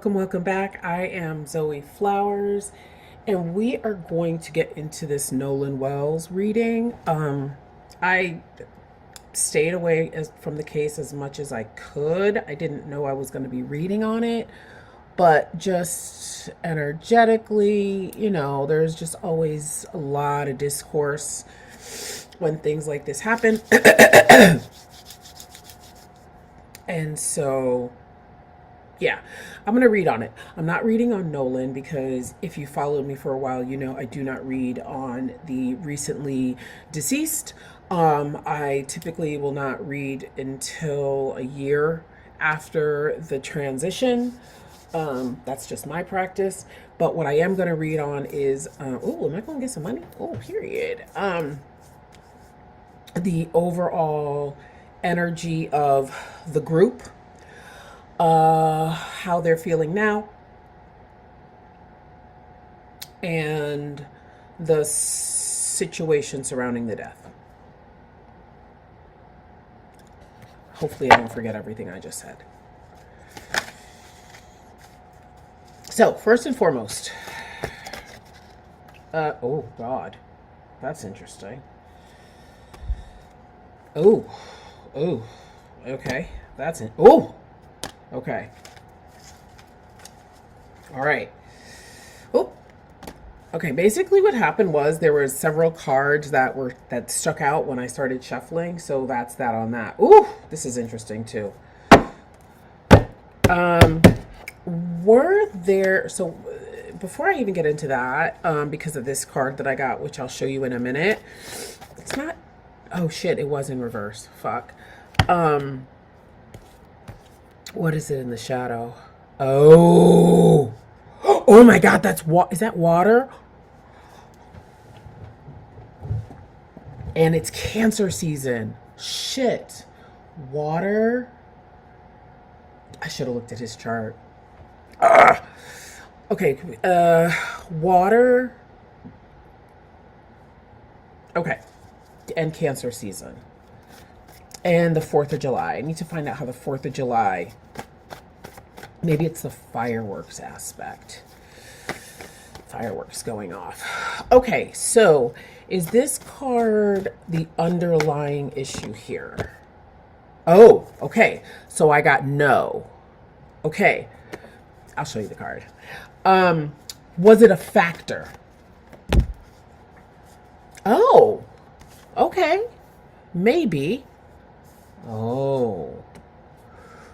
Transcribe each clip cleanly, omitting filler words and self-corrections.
welcome back. I am Zoe Flowers, and we are going to get into this Nolan Wells reading. I stayed away from the case as much as I could. I didn't know I was going to be reading on it, but just energetically, there's just always a lot of discourse when things like this happen. And so yeah, I'm going to read on it. I'm not reading on Nolan because if you followed me for a while, you know I do not read on the recently deceased. I typically will not read until a year after the transition. That's just my practice. But what I am going to read on is, oh, am I going to get some money? Oh, period. The overall energy of the group, how they're feeling now, and the situation surrounding the death. Hopefully I don't forget everything I just said. So, first and foremost, oh God, that's interesting. Oh, okay, that's it. Oh, okay. All right. Oh, okay. Basically, what happened was there were several cards that stuck out when I started shuffling, so that's that on that. Ooh, this is interesting too. Were there so before I even get into that, because of this card that I got, which I'll show you in a minute. It's not. Oh shit! It was in reverse. Fuck. What is it in the shadow? Oh. Oh my God, is that water? And it's Cancer season. Shit. Water. I should have looked at his chart. Ugh. Okay, water. Okay. And Cancer season. And the 4th of July. I need to find out how the 4th of July, maybe it's the fireworks aspect. Fireworks going off. Okay, so is this card the underlying issue here? Oh, okay. So I got no. Okay. I'll show you the card. Was it a factor? Oh, okay. Maybe. Oh.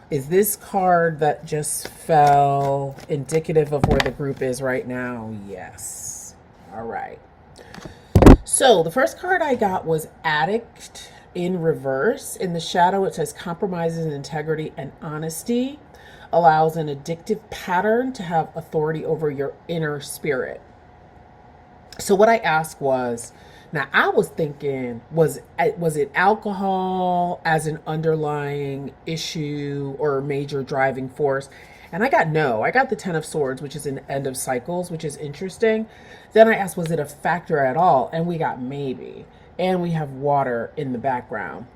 Is this card that just fell indicative of where the group is right now? Yes. All right. So the first card I got was Addict in reverse. In the shadow, it says compromises in integrity and honesty. Allows an addictive pattern to have authority over your inner spirit. So what I asked was, now I was thinking, was it alcohol as an underlying issue or major driving force? And I got no. I got the 10 of Swords, which is an end of cycles, which is interesting. Then I asked, was it a factor at all? And we got maybe. And we have water in the background.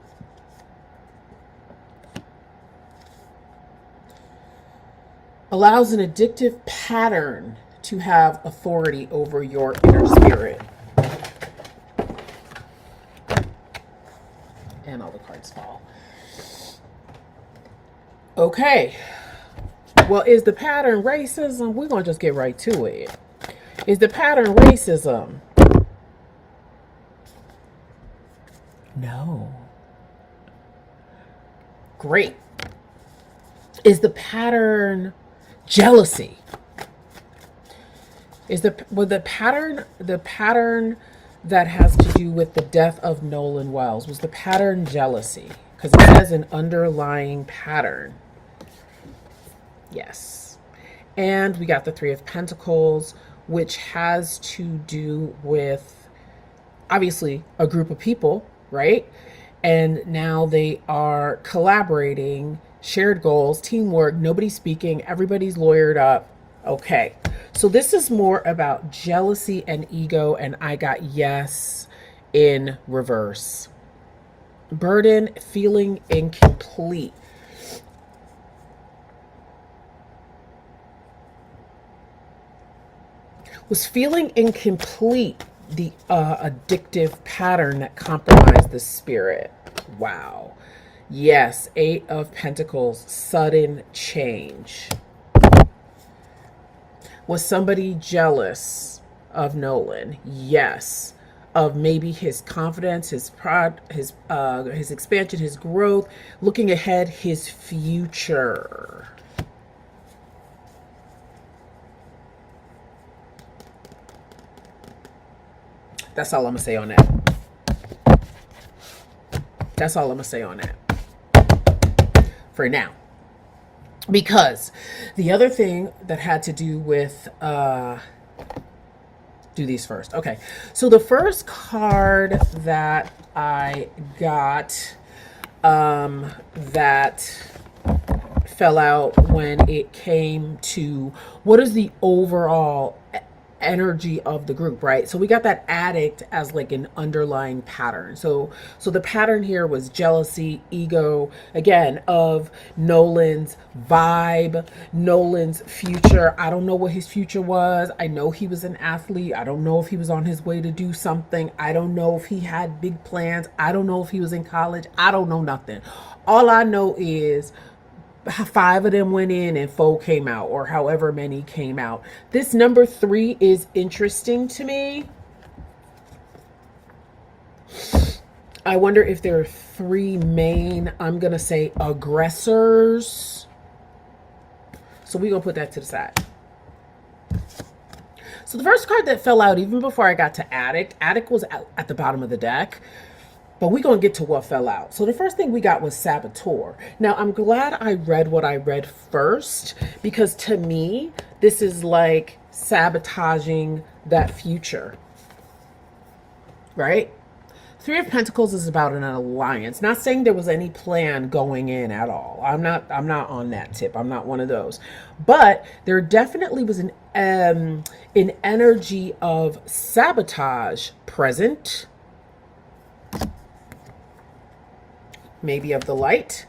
Allows an addictive pattern to have authority over your inner spirit. And all the cards fall. Okay. Well, is the pattern racism? We're going to just get right to it. Is the pattern racism? No. Great. Is the pattern jealousy? Is the pattern that has to do with the death of Nolan Wells, was the pattern jealousy? Because it says an underlying pattern. Yes. And we got the 3 of Pentacles, which has to do with, obviously, a group of people, right? And now they are collaborating, shared goals, teamwork, nobody's speaking, everybody's lawyered up. Okay, so this is more about jealousy and ego, and I got yes in reverse. Burden, feeling incomplete. Was feeling incomplete, the addictive pattern that compromised the spirit. Wow. Yes, Eight of Pentacles, sudden change. Was somebody jealous of Nolan? Yes. Of maybe his confidence, his pride, his expansion, his growth, looking ahead, his future. That's all I'm gonna say on that. That's all I'm gonna say on that for now. Because the other thing that had to do with do these first. Okay. So the first card that I got that fell out when it came to what is the overall energy of the group, right? So we got that addict as like an underlying pattern. So the pattern here was jealousy, ego, again, of Nolan's vibe, Nolan's future. I don't know what his future was. I know he was an athlete. I don't know if he was on his way to do something. I don't know if he had big plans. I don't know if he was in college. I don't know nothing. All I know is 5 of them went in and 4 came out, or however many came out. This number 3 is interesting to me. I wonder if there are 3 main, I'm going to say, aggressors. So we're going to put that to the side. So the first card that fell out, even before I got to addict was at the bottom of the deck. But we're going to get to what fell out. So the first thing we got was saboteur. Now, I'm glad I read what I read first, because to me, this is like sabotaging that future, right? 3 of Pentacles is about an alliance. Not saying there was any plan going in at all. I'm not on that tip. I'm not one of those. But there definitely was an energy of sabotage present. Maybe of the light.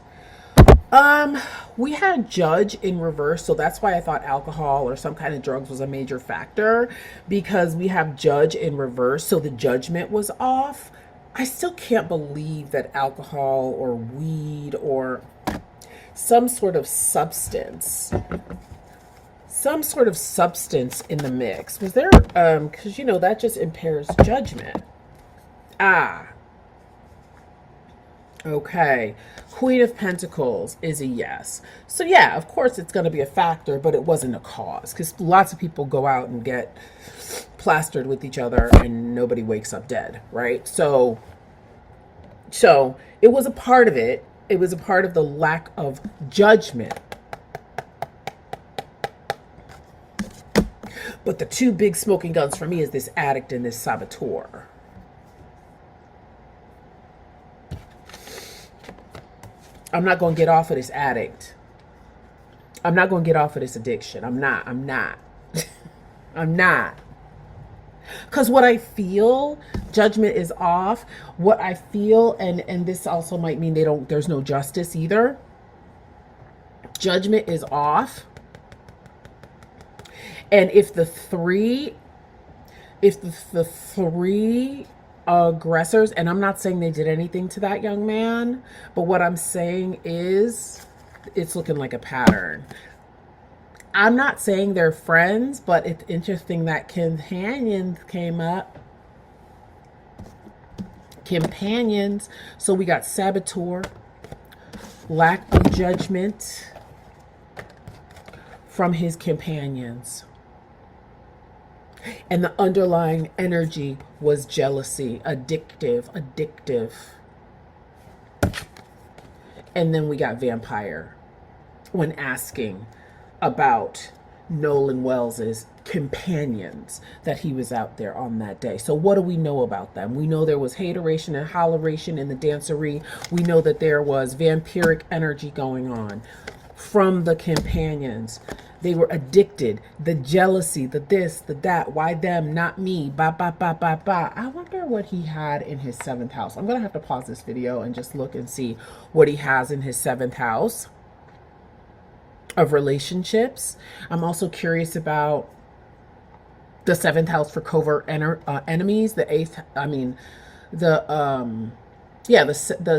We had judge in reverse, so that's why I thought alcohol or some kind of drugs was a major factor, because we have judge in reverse, so the judgment was off. I still can't believe that alcohol or weed or some sort of substance in the mix. Was there, because you know, that just impairs judgment. Okay, Queen of Pentacles is a yes. So yeah, of course it's going to be a factor, but it wasn't a cause, because lots of people go out and get plastered with each other and nobody wakes up dead, right? So it was a part of it. It was a part of the lack of judgment. But the 2 big smoking guns for me is this addict and this saboteur. I'm not going to get off of this addict. I'm not going to get off of this addiction. I'm not. I'm not. Because what I feel, judgment is off. What I feel, and this also might mean there's no justice either. Judgment is off. And if the three aggressors, and I'm not saying they did anything to that young man, but what I'm saying is it's looking like a pattern. I'm not saying they're friends, but it's interesting that companions came up. Companions. So we got saboteur, lack of judgment from his companions. And the underlying energy was jealousy, addictive. And then we got vampire when asking about Nolan Wells's companions that he was out there on that day. So what do we know about them? We know there was hateration and holleration in the dancery. We know that there was vampiric energy going on from the companions. They were addicted. The jealousy, the this, the that. Why them, not me? Ba, ba, ba, ba, ba. I wonder what he had in his 7th house. I'm going to have to pause this video and just look and see what he has in his 7th house of relationships. I'm also curious about The seventh house for covert enemies. The eighth, I mean, the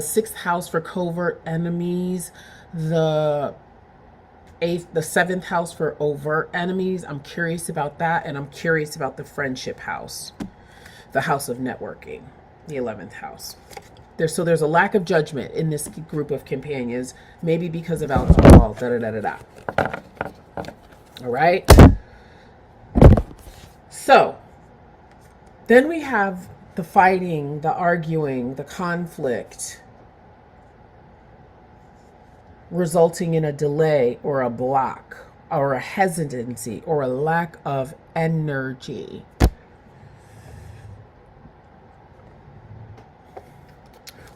sixth house for covert enemies. The seventh house for overt enemies. I'm curious about that, and I'm curious about the friendship house, the house of networking, the 11th house. There's a lack of judgment in this group of companions, maybe because of alcohol. All right. So then we have the fighting, the arguing, the conflict, resulting in a delay or a block or a hesitancy or a lack of energy.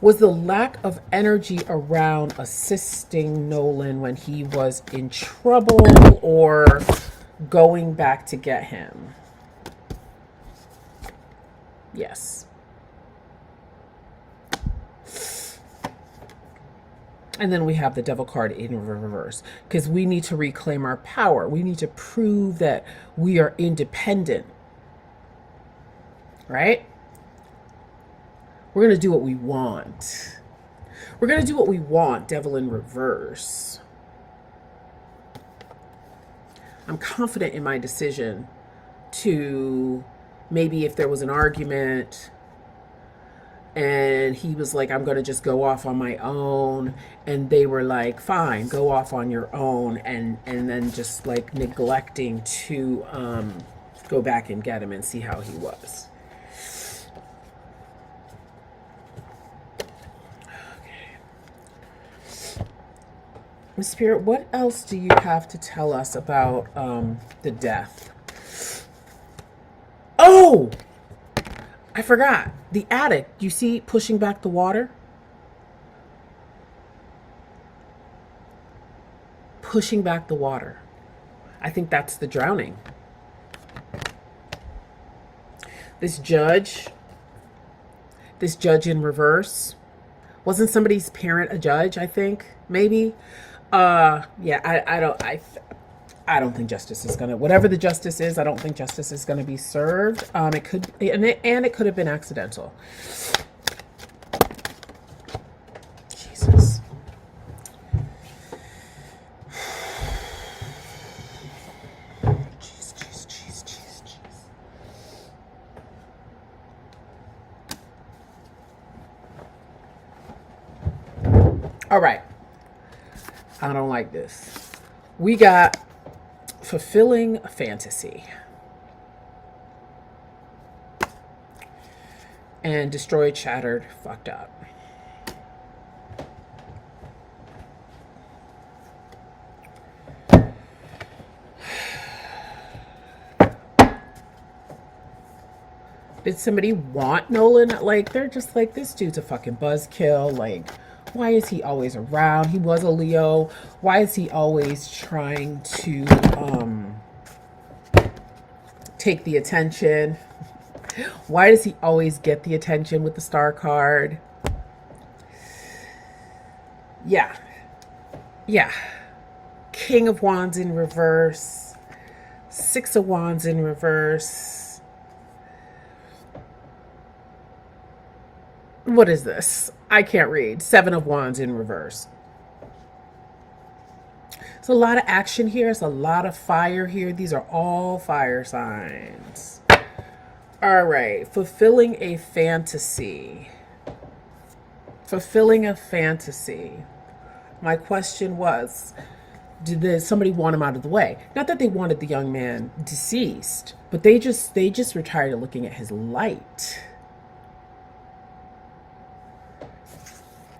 Was the lack of energy around assisting Nolan when he was in trouble or going back to get him? Yes. And then we have the devil card in reverse, because we need to reclaim our power. We need to prove that we are independent, right? We're going to do what we want. We're going to do what we want, devil in reverse. I'm confident in my decision to, maybe if there was an argument and he was like, I'm going to just go off on my own. And they were like, fine, go off on your own. And then just like neglecting to go back and get him and see how he was. Okay. Spirit, what else do you have to tell us about the death? Oh! I forgot. The attic. You see pushing back the water? Pushing back the water. I think that's the drowning. This judge in reverse. Wasn't somebody's parent a judge, I think? Maybe. I don't think justice is gonna, whatever the justice is, I don't think justice is gonna be served. It could, and it could have been accidental. Jesus. Jeez. All right. I don't like this. We got fulfilling a fantasy and destroyed, shattered, fucked up. Did somebody want Nolan? Like, they're just like, this dude's a fucking buzzkill. Like, why is he always around? He was a Leo. Why is he always trying to take the attention? Why does he always get the attention with the star card? Yeah. King of Wands in reverse. Six of Wands in reverse. What is this? I can't read. Seven of Wands in reverse. There's a lot of action here. There's a lot of fire here. These are all fire signs. All right. Fulfilling a fantasy. Fulfilling a fantasy. My question was, did somebody want him out of the way? Not that they wanted the young man deceased, but they just were tired of looking at his light.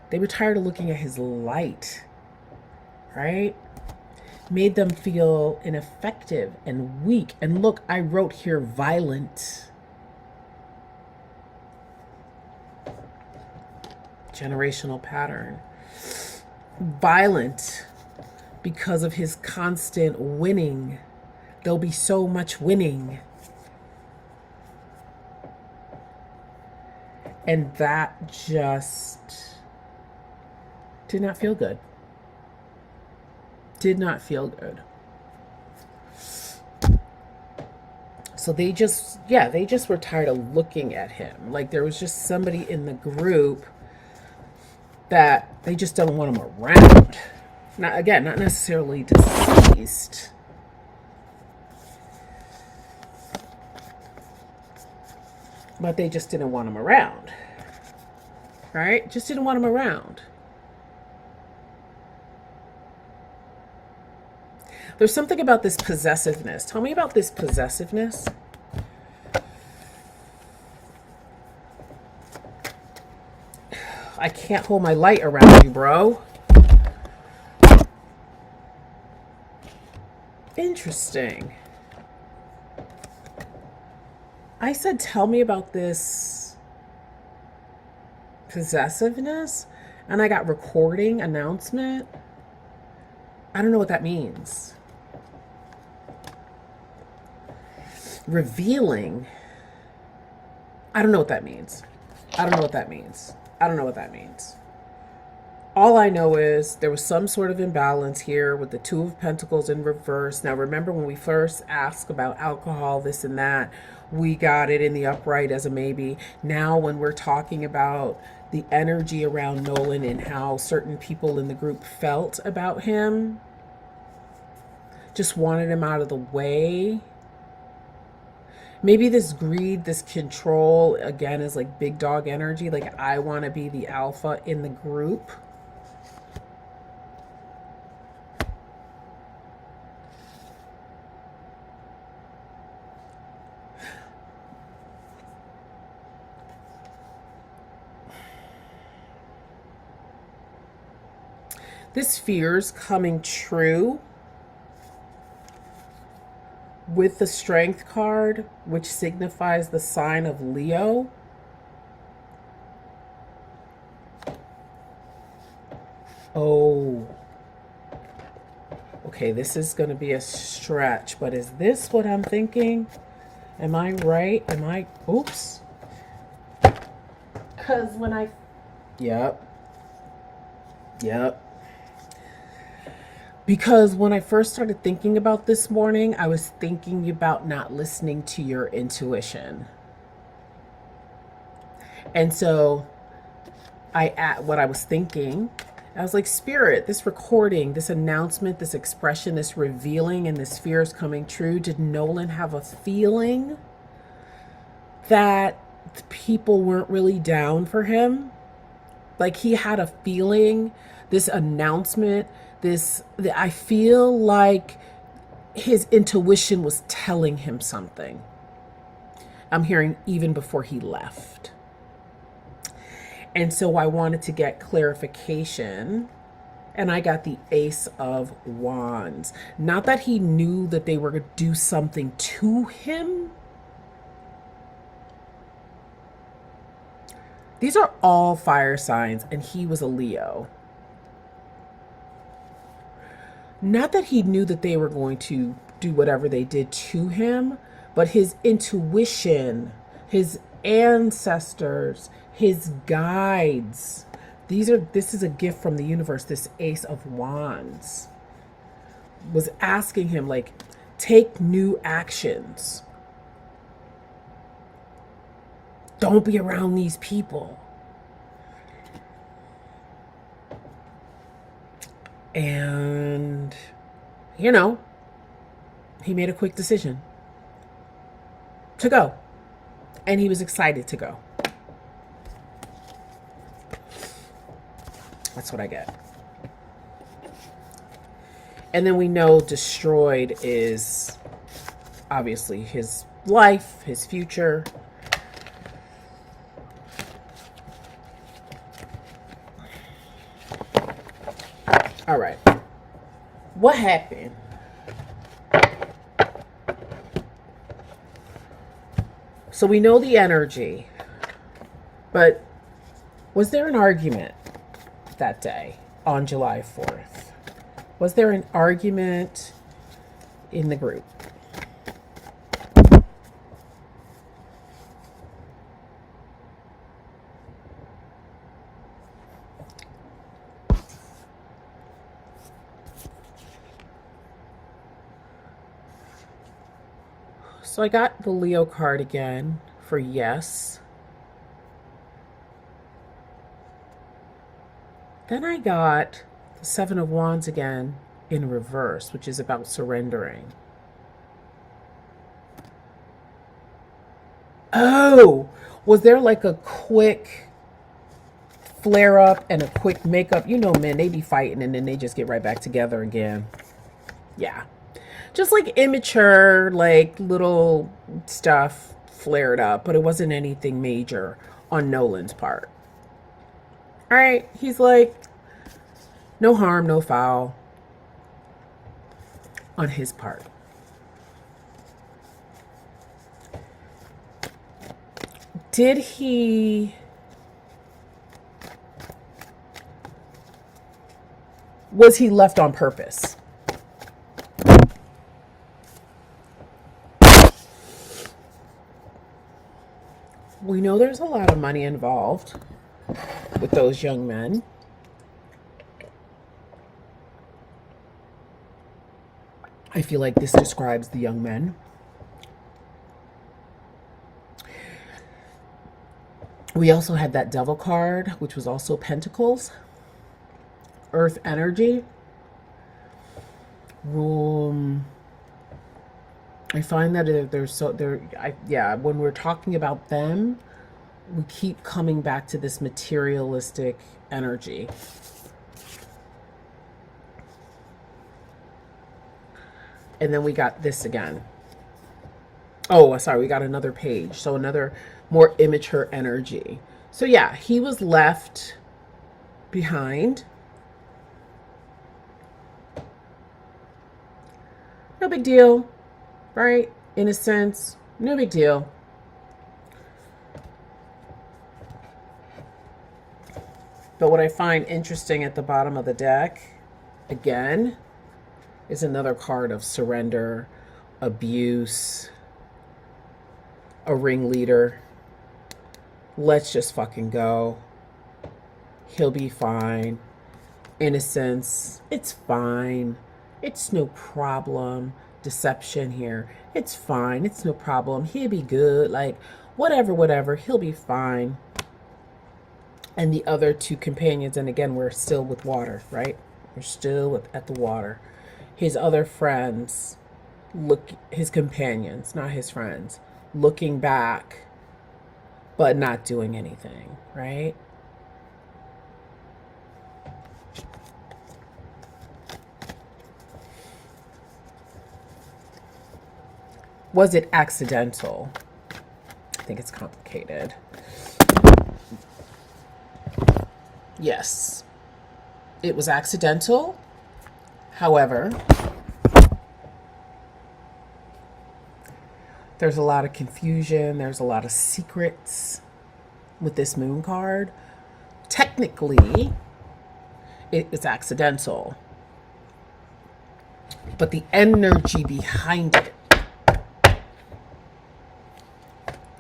They were tired of looking at his light, right? Made them feel ineffective and weak. And look, I wrote here violent. Generational pattern. Violent because of his constant winning. There'll be so much winning. And that just did not feel good. So they just, yeah, they just were tired of looking at him. Like there was just somebody in the group that they just don't want him around. Not, again, not necessarily deceased. But they just didn't want him around. Right? Just didn't want him around. There's something about this possessiveness. Tell me about this possessiveness. I can't hold my light around you, bro. Interesting. I said, tell me about this possessiveness, and I got recording announcement. I don't know what that means. Revealing. I don't know what that means. I don't know what that means. I don't know what that means. All I know is there was some sort of imbalance here with the Two of Pentacles in reverse. Now, remember when we first asked about alcohol, this and that, we got it in the upright as a maybe. Now, when we're talking about the energy around Nolan and how certain people in the group felt about him, just wanted him out of the way. Maybe this greed, this control, again, is like big dog energy. Like, I want to be the alpha in the group. This fear's coming true with the Strength card, which signifies the sign of Leo. Oh. Okay, this is going to be a stretch, but is this what I'm thinking? Am I right? Am I... Oops. Because when I... Yep. Because when I first started thinking about this morning, I was thinking about not listening to your intuition. And so what I was thinking, I was like, Spirit, this recording, this announcement, this expression, this revealing, and this fear is coming true. Did Nolan have a feeling that people weren't really down for him? Like he had a feeling, this announcement, I feel like his intuition was telling him something. I'm hearing even before he left. And so I wanted to get clarification, and I got the Ace of Wands. Not that he knew that they were going to do something to him. These are all fire signs, and he was a Leo. Not that he knew that they were going to do whatever they did to him, but his intuition, his ancestors, his guides. This is a gift from the universe. This Ace of Wands was asking him, like, take new actions. Don't be around these people. And, you know, he made a quick decision to go. And he was excited to go. That's what I get. And then we know destroyed is obviously his life, his future. All right. What happened? So we know the energy, but was there an argument that day on July 4th? Was there an argument in the group? So I got the Leo card again for yes. Then I got the Seven of Wands again in reverse, which is about surrendering. Oh, was there like a quick flare up and a quick makeup? You know, men, they be fighting and then they just get right back together again. Yeah. Just like immature, like little stuff flared up, but it wasn't anything major on Nolan's part. All right. He's like, no harm, no foul on his part. Did he... Was he left on purpose? We know there's a lot of money involved with those young men. I feel like this describes the young men. We also had that Devil card, which was also Pentacles, Earth energy. I find that when we're talking about them, we keep coming back to this materialistic energy. And then we got this again. Oh, sorry, we got another page. So another more immature energy. So yeah, he was left behind. No big deal, right? In a sense, no big deal. But what I find interesting at the bottom of the deck, again, is another card of surrender, abuse, a ringleader. Let's just fucking go. He'll be fine. Innocence, it's fine. It's no problem. Deception here, it's fine. It's no problem. He'll be good. Like, whatever, he'll be fine. And the other two companions, and again, we're still with water, right? We're still at the water. His other friends, his companions, not his friends, looking back, but not doing anything, right? Was it accidental? I think it's complicated. Yes, it was accidental. However, there's a lot of confusion. There's a lot of secrets with this moon card. Technically, it's accidental, but the energy behind it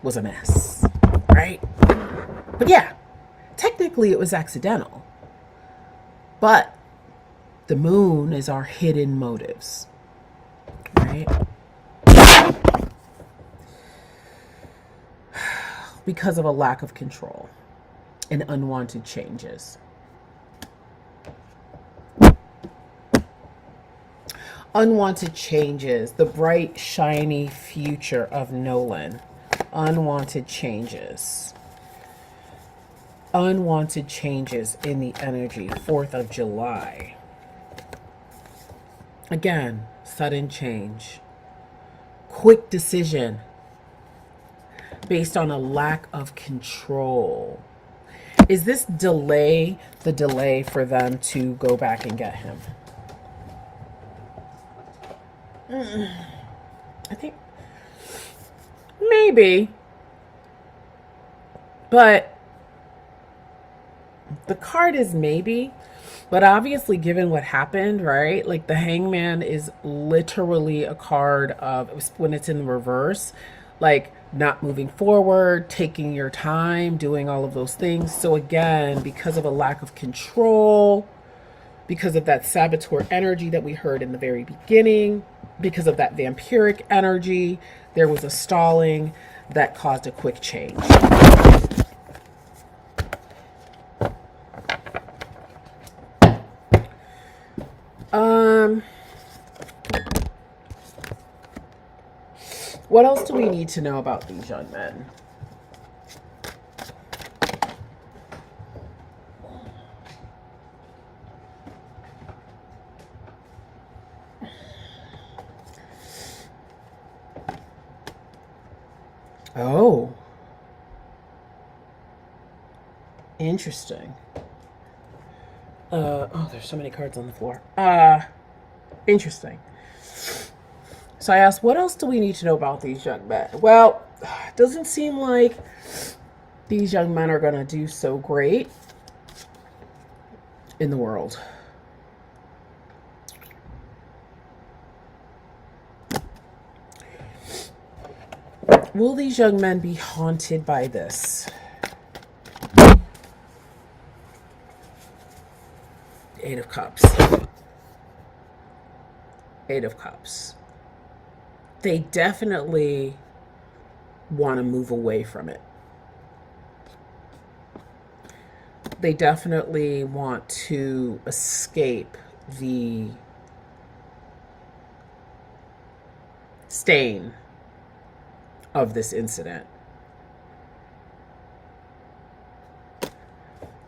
was a mess, right? But yeah, technically it was accidental, but the moon is our hidden motives, right? Because of a lack of control and unwanted changes. Unwanted changes, the bright, shiny future of Nolan. Unwanted changes. Unwanted changes in the energy. 4th of July. Again, sudden change. Quick decision based on a lack of control. Is this delay the delay for them to go back and get him? I think maybe, but the card is maybe, but obviously given what happened, right? Like the Hangman is literally a card of, when it's in reverse, like not moving forward, taking your time, doing all of those things. So again, because of a lack of control, because of that saboteur energy that we heard in the very beginning, because of that vampiric energy, there was a stalling that caused a quick change. What else do we need to know about these young men? Oh. Interesting. Oh, there's so many cards on the floor. Interesting. So I asked, what else do we need to know about these young men? Well, it doesn't seem like these young men are going to do so great in the world. Will these young men be haunted by this? Eight of Cups. Eight of Cups. They definitely want to move away from it. They definitely want to escape the stain of this incident.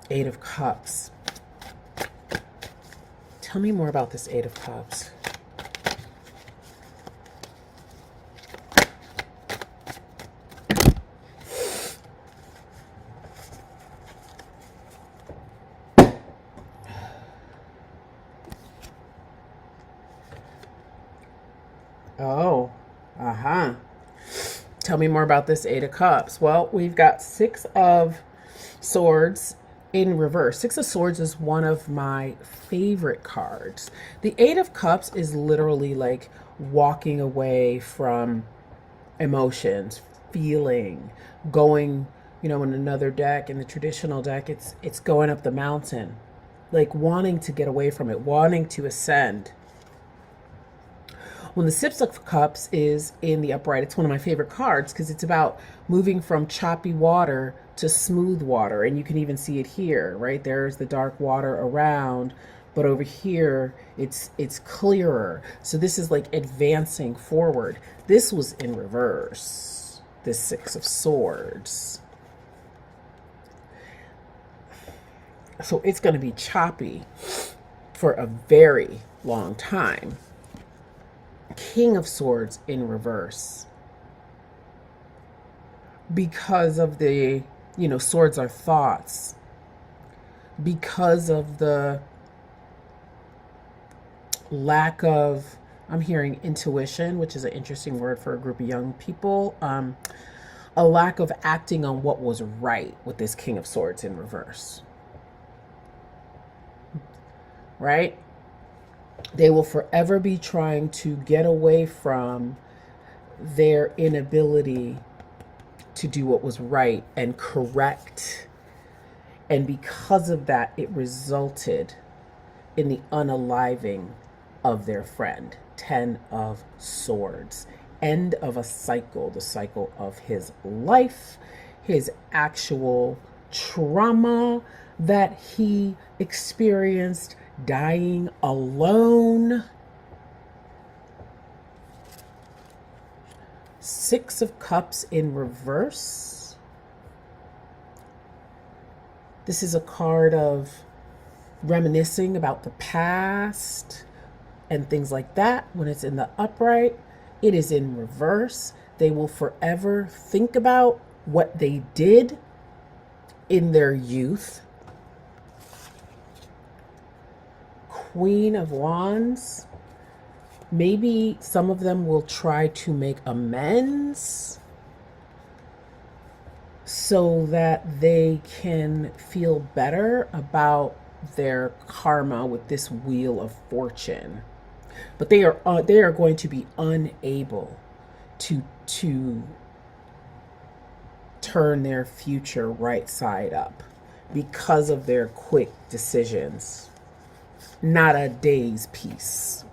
Eight of Cups. Tell me more about this Eight of Cups. Oh, Tell me more about this Eight of Cups. Well, we've got Six of Swords in reverse. Six of Swords is one of my favorite cards. The Eight of Cups is literally like walking away from emotions, feeling, going, in another deck, in the traditional deck, it's going up the mountain, like wanting to get away from it, wanting to ascend. When the Six of Cups is in the upright, it's one of my favorite cards because it's about moving from choppy water to smooth water. And you can even see it here, right? There's the dark water around, but over here, it's clearer. So this is like advancing forward. This was in reverse, this Six of Swords. So it's going to be choppy for a very long time. King of Swords in reverse. Because of the, swords are thoughts. Because of the lack of, I'm hearing intuition, which is an interesting word for a group of young people. A lack of acting on what was right with this King of Swords in reverse. Right? They will forever be trying to get away from their inability to do what was right and correct. And because of that, it resulted in the unaliving of their friend. 10 of Swords. End of a cycle, the cycle of his life, his actual trauma that he experienced, dying alone. Six of Cups in reverse. This is a card of reminiscing about the past and things like that. When it's in the upright, it is in reverse. They will forever think about what they did in their youth. Queen of Wands. Maybe some of them will try to make amends so that they can feel better about their karma with this Wheel of Fortune. But they are going to be unable to turn their future right side up because of their quick decisions. Not a day's peace.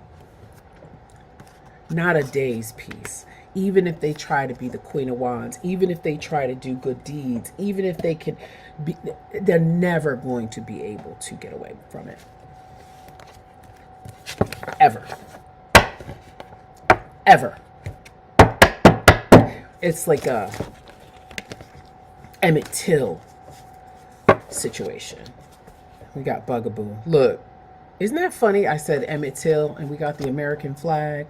Not a day's peace. Even if they try to be the Queen of Wands, even if they try to do good deeds, even if they can be, they're never going to be able to get away from it. Ever. Ever. It's like a Emmett Till situation. We got Bugaboo. Look, isn't that funny? I said Emmett Till and we got the American flag.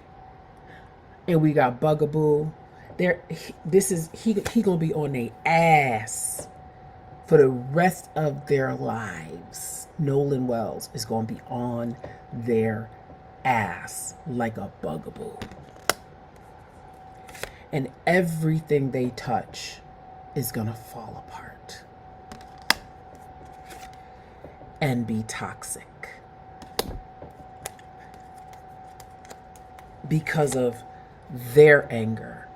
And we got Bugaboo. He gonna be on their ass for the rest of their lives. Nolan Wells is gonna be on their ass like a bugaboo. And everything they touch is gonna fall apart and be toxic because of their anger,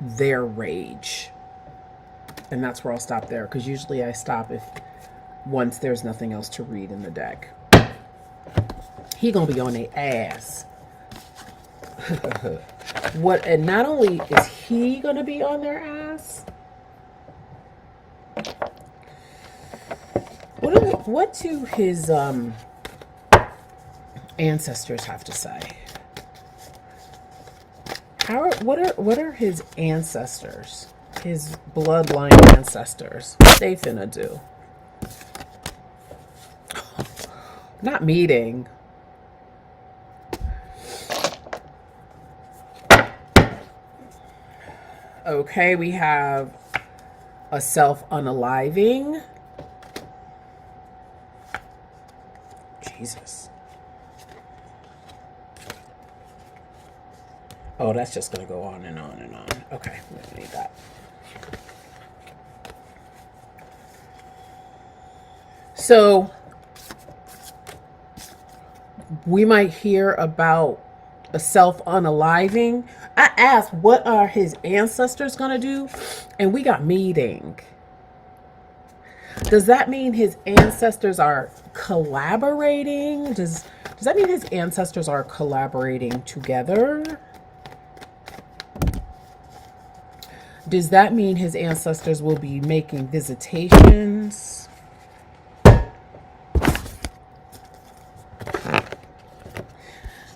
their rage. And that's where I'll stop there, because usually I stop if once there's nothing else to read in the deck. He gonna be on their ass. What? And not only is he gonna be on their ass, what do his ancestors have to say? What are his ancestors, his bloodline ancestors? What they finna do? Not meeting. Okay, we have a self-unaliving. Jesus. Oh, that's just going to go on and on and on. Okay, we don't need that. So, we might hear about a self-unaliving. I asked, what are his ancestors going to do? And we got meeting. Does that mean his ancestors are collaborating? Does that mean his ancestors are collaborating together? Does that mean his ancestors will be making visitations?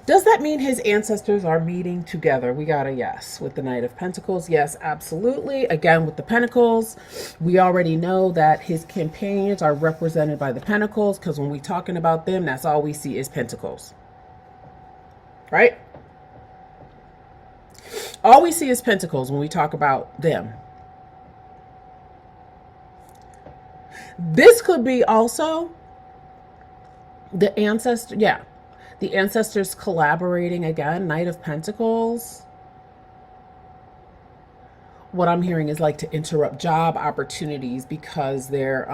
Does that mean his ancestors are meeting together? We got a yes with the Knight of Pentacles. Yes, absolutely. Again, with the Pentacles, we already know that his companions are represented by the Pentacles, because when we're talking about them, that's all we see is Pentacles. Right? All we see is Pentacles when we talk about them. This could be also the ancestor. Yeah. The ancestors collaborating again. Knight of Pentacles. What I'm hearing is like to interrupt job opportunities because their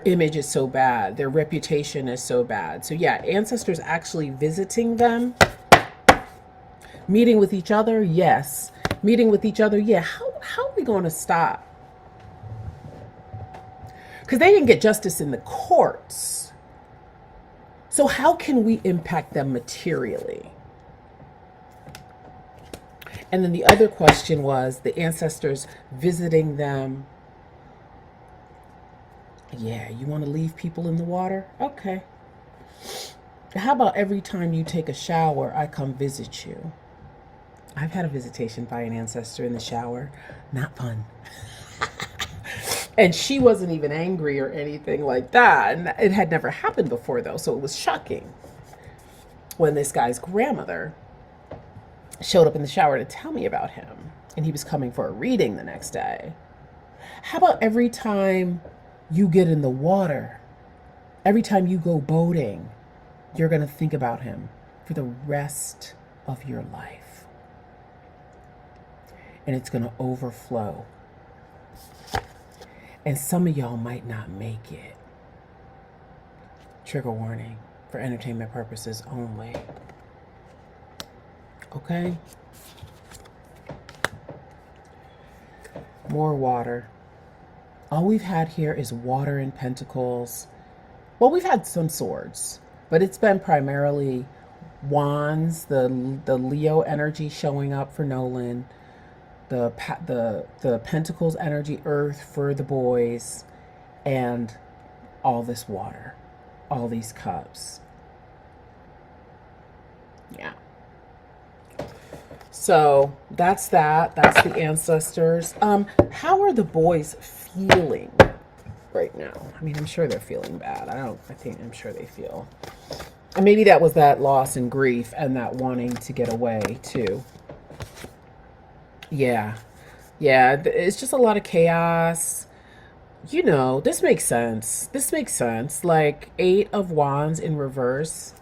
image is so bad. Their reputation is so bad. So yeah, ancestors actually visiting them. Meeting with each other, yes. Meeting with each other, yeah. How are we going to stop? Because they didn't get justice in the courts. So how can we impact them materially? And then the other question was the ancestors visiting them. Yeah, you want to leave people in the water? Okay. How about every time you take a shower, I come visit you? I've had a visitation by an ancestor in the shower. Not fun. And she wasn't even angry or anything like that. And it had never happened before, though. So it was shocking when this guy's grandmother showed up in the shower to tell me about him. And he was coming for a reading the next day. How about every time you get in the water, every time you go boating, you're going to think about him for the rest of your life. And it's going to overflow. And some of y'all might not make it. Trigger warning for entertainment purposes only. Okay? More water. All we've had here is water and pentacles. Well, we've had some swords. But it's been primarily wands, the Leo energy showing up for Nolan, the Pentacles energy, Earth for the boys, and all this water, all these cups. Yeah. So that's that. That's the ancestors. How are the boys feeling right now? I mean, I'm sure they're feeling bad. I'm sure they feel. And maybe that was that loss and grief and that wanting to get away too. Yeah. Yeah. It's just a lot of chaos. You know, this makes sense. This makes sense. Like 8 of Wands in reverse.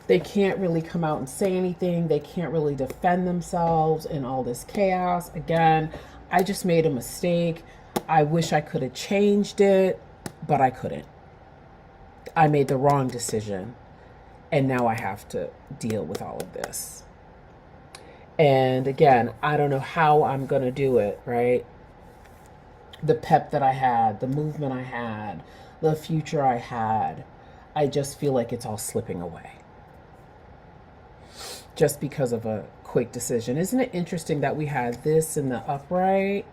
They can't really come out and say anything. They can't really defend themselves in all this chaos. Again, I just made a mistake. I wish I could have changed it, but I couldn't. I made the wrong decision. And now I have to deal with all of this. And again, I don't know how I'm going to do it, right? The pep that I had, the movement I had, the future I had, I just feel like it's all slipping away. Just because of a quick decision. Isn't it interesting that we had this in the upright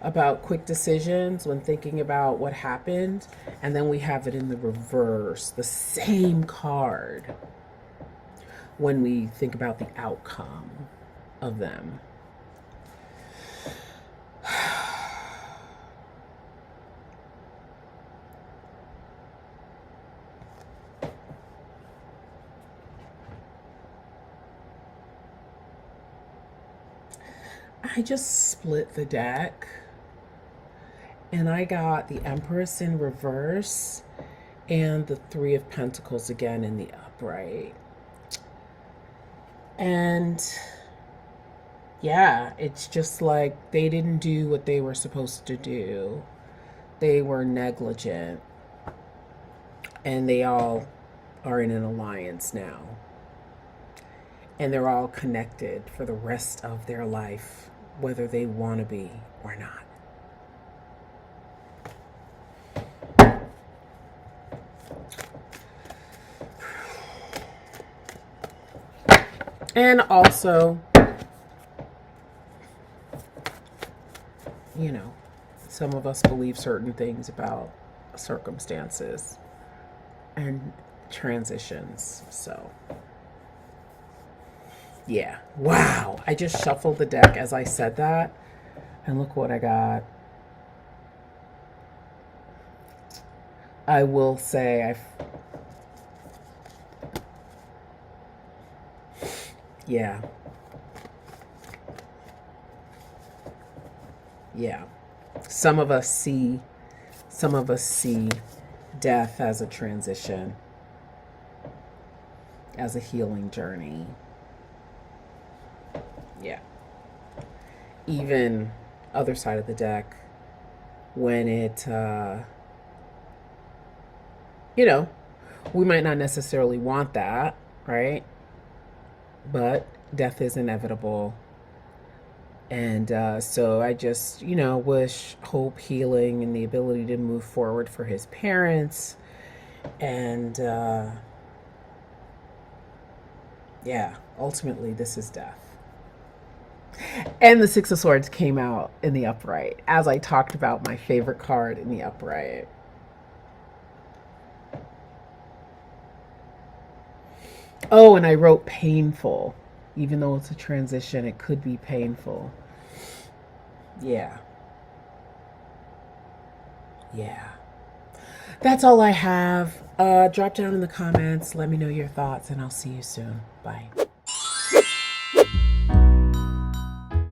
about quick decisions when thinking about what happened, and then we have it in the reverse, the same card, when we think about the outcome of them. I just split the deck and I got the Empress in reverse and the 3 of Pentacles again in the upright. And yeah, it's just like they didn't do what they were supposed to do. They were negligent. And they all are in an alliance now. And they're all connected for the rest of their life, whether they want to be or not. And also, you know, some of us believe certain things about circumstances and transitions. So, yeah. Wow. I just shuffled the deck as I said that. And look what I got. I will say yeah. Yeah. Some of us see death as a transition, as a healing journey. Yeah. Even other side of the deck, when it, you know, we might not necessarily want that, right? But death is inevitable. And so I just, you know, wish hope, healing, and the ability to move forward for his parents. And yeah, ultimately, this is death. And the 6 of Swords came out in the upright, as I talked about my favorite card in the upright. Oh, and I wrote painful. Even though it's a transition, it could be painful. Yeah. Yeah. That's all I have. Drop down in the comments. Let me know your thoughts, and I'll see you soon. Bye.